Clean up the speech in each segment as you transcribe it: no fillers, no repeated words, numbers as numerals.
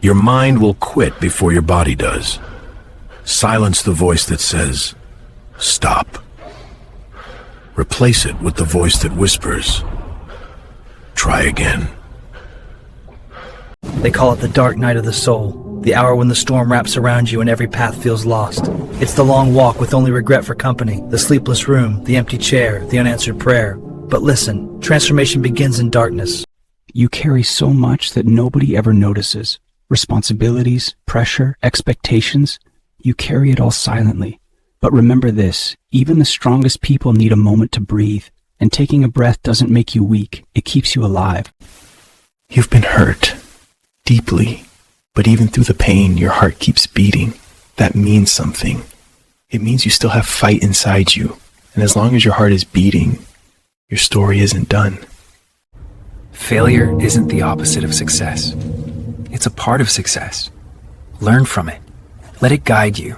Your mind will quit before your body does. Silence the voice that says, stop. Replace it with the voice that whispers, try again. They call it the dark night of the soul, the hour when the storm wraps around you and every path feels lost. It's the long walk with only regret for company, the sleepless room, the empty chair, the unanswered prayer. But listen, transformation begins in darkness. You carry so much that nobody ever notices. Responsibilities, pressure, expectations. You carry it all silently. But remember this, even the strongest people need a moment to breathe. And taking a breath doesn't make you weak, it keeps you alive. You've been hurt. Deeply. But even through the pain, your heart keeps beating. That means something. It means you still have fight inside you. And as long as your heart is beating, your story isn't done. Failure isn't the opposite of success. It's a part of success. Learn from it. Let it guide you.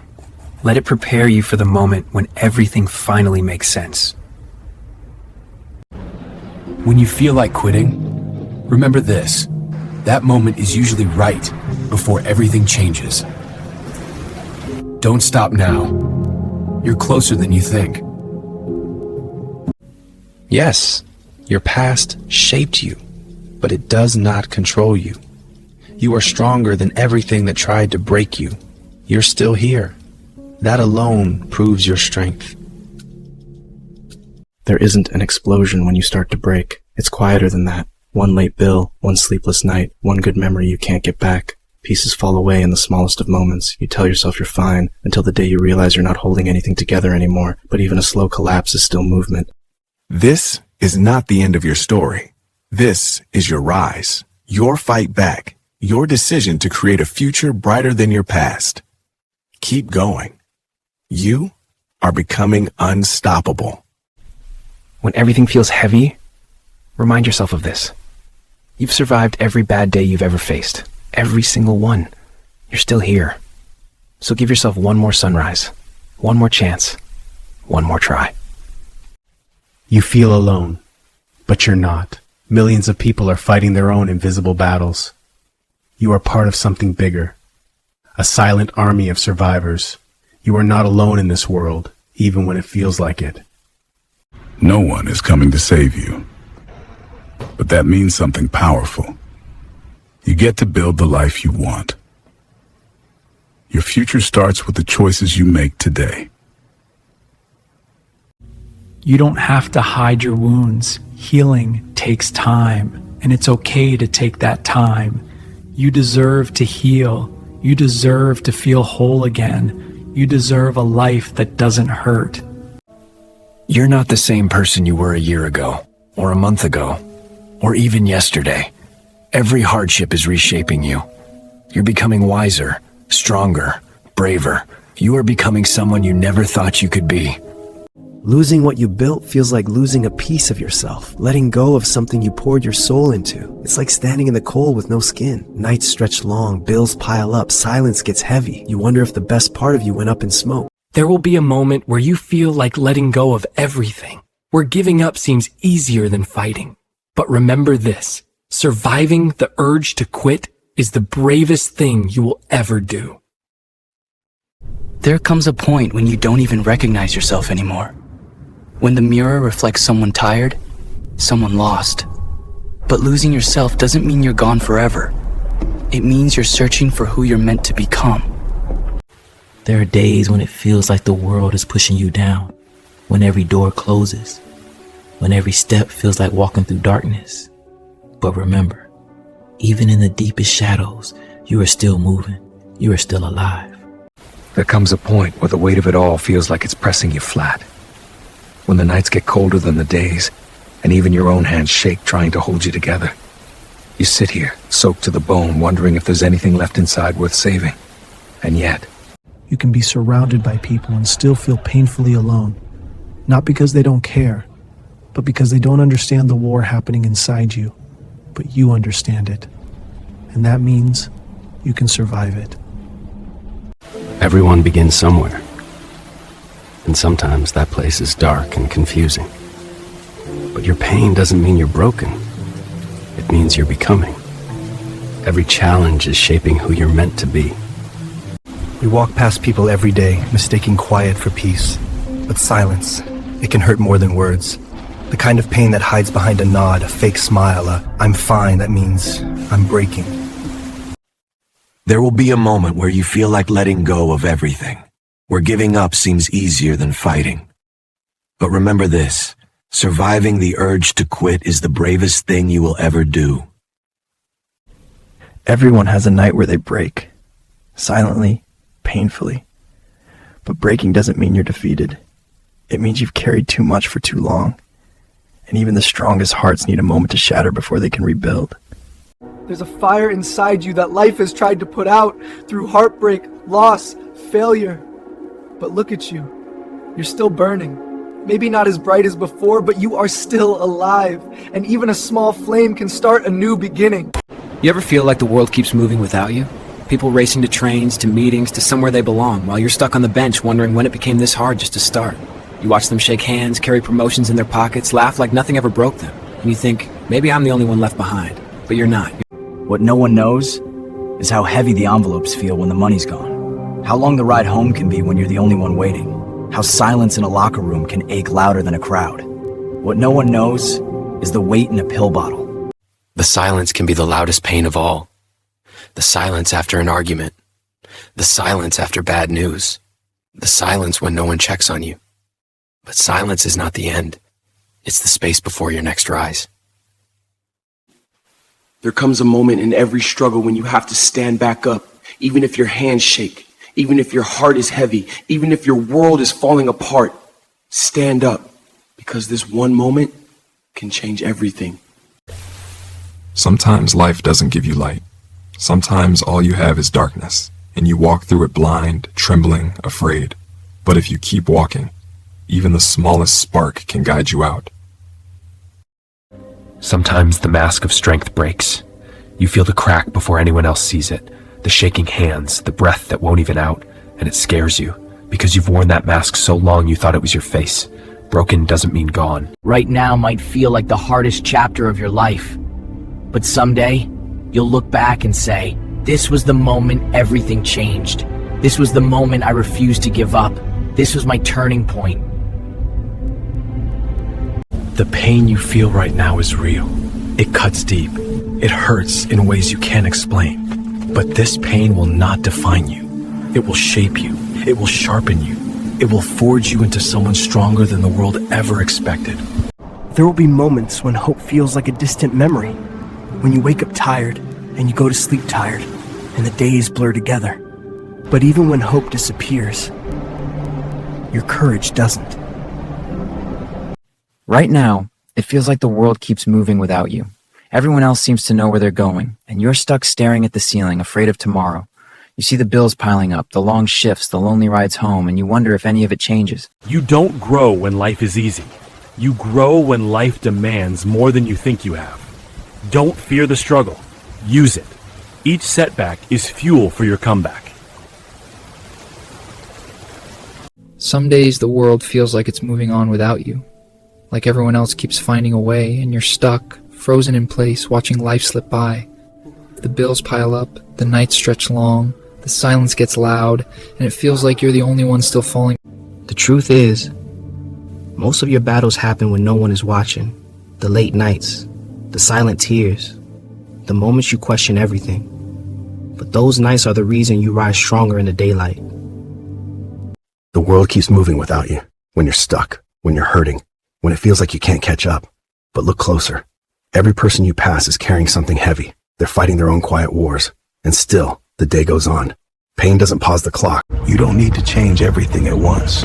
Let it prepare you for the moment when everything finally makes sense. When you feel like quitting, remember this. That moment is usually right before everything changes. Don't stop now. You're closer than you think. Yes, your past shaped you, but it does not control you. You are stronger than everything that tried to break you. You're still here. That alone proves your strength. There isn't an explosion when you start to break. It's quieter than that. One late bill, one sleepless night, one good memory you can't get back. Pieces fall away in the smallest of moments. You tell yourself you're fine until the day you realize you're not holding anything together anymore. But even a slow collapse is still movement. This is not the end of your story. This is your rise, your fight back, your decision to create a future brighter than your past. Keep going. You are becoming unstoppable. When everything feels heavy, remind yourself of this. You've survived every bad day you've ever faced. Every single one. You're still here. So give yourself one more sunrise, one more chance, one more try. You feel alone, but you're not. Millions of people are fighting their own invisible battles. You are part of something bigger, a silent army of survivors. You are not alone in this world, even when it feels like it. No one is coming to save you. But that means something powerful. You get to build the life you want. Your future starts with the choices you make today. You don't have to hide your wounds. Healing takes time, and it's okay to take that time. You deserve to heal. You deserve to feel whole again. You deserve a life that doesn't hurt. You're not the same person you were a year ago, or a month ago, or even yesterday. Every hardship is reshaping you. You're becoming wiser, stronger, braver. You are becoming someone you never thought you could be. Losing what you built feels like losing a piece of yourself, letting go of something you poured your soul into. It's like standing in the cold with no skin. Nights stretch long, bills pile up, silence gets heavy. You wonder if the best part of you went up in smoke. There will be a moment where you feel like letting go of everything, where giving up seems easier than fighting. But remember this, surviving the urge to quit is the bravest thing you will ever do. There comes a point when you don't even recognize yourself anymore. When the mirror reflects someone tired, someone lost. But losing yourself doesn't mean you're gone forever. It means you're searching for who you're meant to become. There are days when it feels like the world is pushing you down, when every door closes, when every step feels like walking through darkness. But remember, even in the deepest shadows, you are still moving. You are still alive. There comes a point where the weight of it all feels like it's pressing you flat. When the nights get colder than the days, and even your own hands shake trying to hold you together. You sit here, soaked to the bone, wondering if there's anything left inside worth saving. And yet, you can be surrounded by people and still feel painfully alone. Not because they don't care, but because they don't understand the war happening inside you. But you understand it. And that means you can survive it. everyone begins somewhere. And sometimes that place is dark and confusing. But your pain doesn't mean you're broken. It means you're becoming. Every challenge is shaping who you're meant to be. We walk past people every day, mistaking quiet for peace. But silence, it can hurt more than words. The kind of pain that hides behind a nod, a fake smile, I'm fine that means I'm breaking. There will be a moment where you feel like letting go of everything, where giving up seems easier than fighting. But remember this, surviving the urge to quit is the bravest thing you will ever do. Everyone has a night where they break. Silently, painfully. But breaking doesn't mean you're defeated. It means you've carried too much for too long. And even the strongest hearts need a moment to shatter before they can rebuild. There's a fire inside you that life has tried to put out through heartbreak, loss, failure. But look at you. You're still burning. Maybe not as bright as before, but you are still alive. And even a small flame can start a new beginning. You ever feel like the world keeps moving without you? People racing to trains, to meetings, to somewhere they belong, while you're stuck on the bench wondering when it became this hard just to start. You watch them shake hands, carry promotions in their pockets, laugh like nothing ever broke them. And you think, maybe I'm the only one left behind. But you're not. What no one knows is how heavy the envelopes feel when the money's gone. How long the ride home can be when you're the only one waiting. How silence in a locker room can ache louder than a crowd. What no one knows is the weight in a pill bottle. The silence can be the loudest pain of all. The silence after an argument. The silence after bad news. The silence when no one checks on you. But silence is not the end. It's the space before your next rise. There comes a moment in every struggle when you have to stand back up, even if your hands shake, even if your heart is heavy, even if your world is falling apart. Stand up, because this one moment can change everything. Sometimes life doesn't give you light. Sometimes all you have is darkness, and you walk through it blind, trembling, afraid. But if you keep walking, even the smallest spark can guide you out. Sometimes the mask of strength breaks. You feel the crack before anyone else sees it, the shaking hands, the breath that won't even out, and it scares you, because you've worn that mask so long you thought it was your face. Broken doesn't mean gone. Right now might feel like the hardest chapter of your life. But someday, you'll look back and say, this was the moment everything changed. This was the moment I refused to give up. This was my turning point. The pain you feel right now is real. It cuts deep. It hurts in ways you can't explain. But this pain will not define you. It will shape you. It will sharpen you. It will forge you into someone stronger than the world ever expected. There will be moments when hope feels like a distant memory. When you wake up tired and you go to sleep tired and the days blur together. But even when hope disappears, your courage doesn't. Right now, it feels like the world keeps moving without you. Everyone else seems to know where they're going, and you're stuck staring at the ceiling, afraid of tomorrow. You see the bills piling up, the long shifts, the lonely rides home, and you wonder if any of it changes. You don't grow when life is easy. You grow when life demands more than you think you have. Don't fear the struggle. Use it. Each setback is fuel for your comeback. Some days the world feels like it's moving on without you. Like everyone else keeps finding a way, and you're stuck, frozen in place, watching life slip by. The bills pile up, the nights stretch long, the silence gets loud, and it feels like you're the only one still falling. The truth is, most of your battles happen when no one is watching. The late nights, the silent tears, the moments you question everything. But those nights are the reason you rise stronger in the daylight. The world keeps moving without you. When you're stuck, when you're hurting, when it feels like you can't catch up. But look closer. Every person you pass is carrying something heavy. They're fighting their own quiet wars. And still, the day goes on. Pain doesn't pause the clock. You don't need to change everything at once.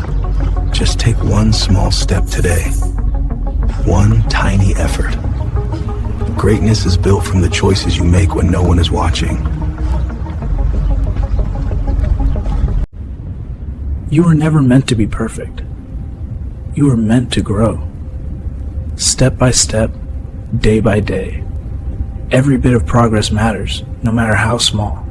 Just take one small step today. One tiny effort. Greatness is built from the choices you make when no one is watching. You were never meant to be perfect. You were meant to grow. Step by step, day by day. Every bit of progress matters, no matter how small.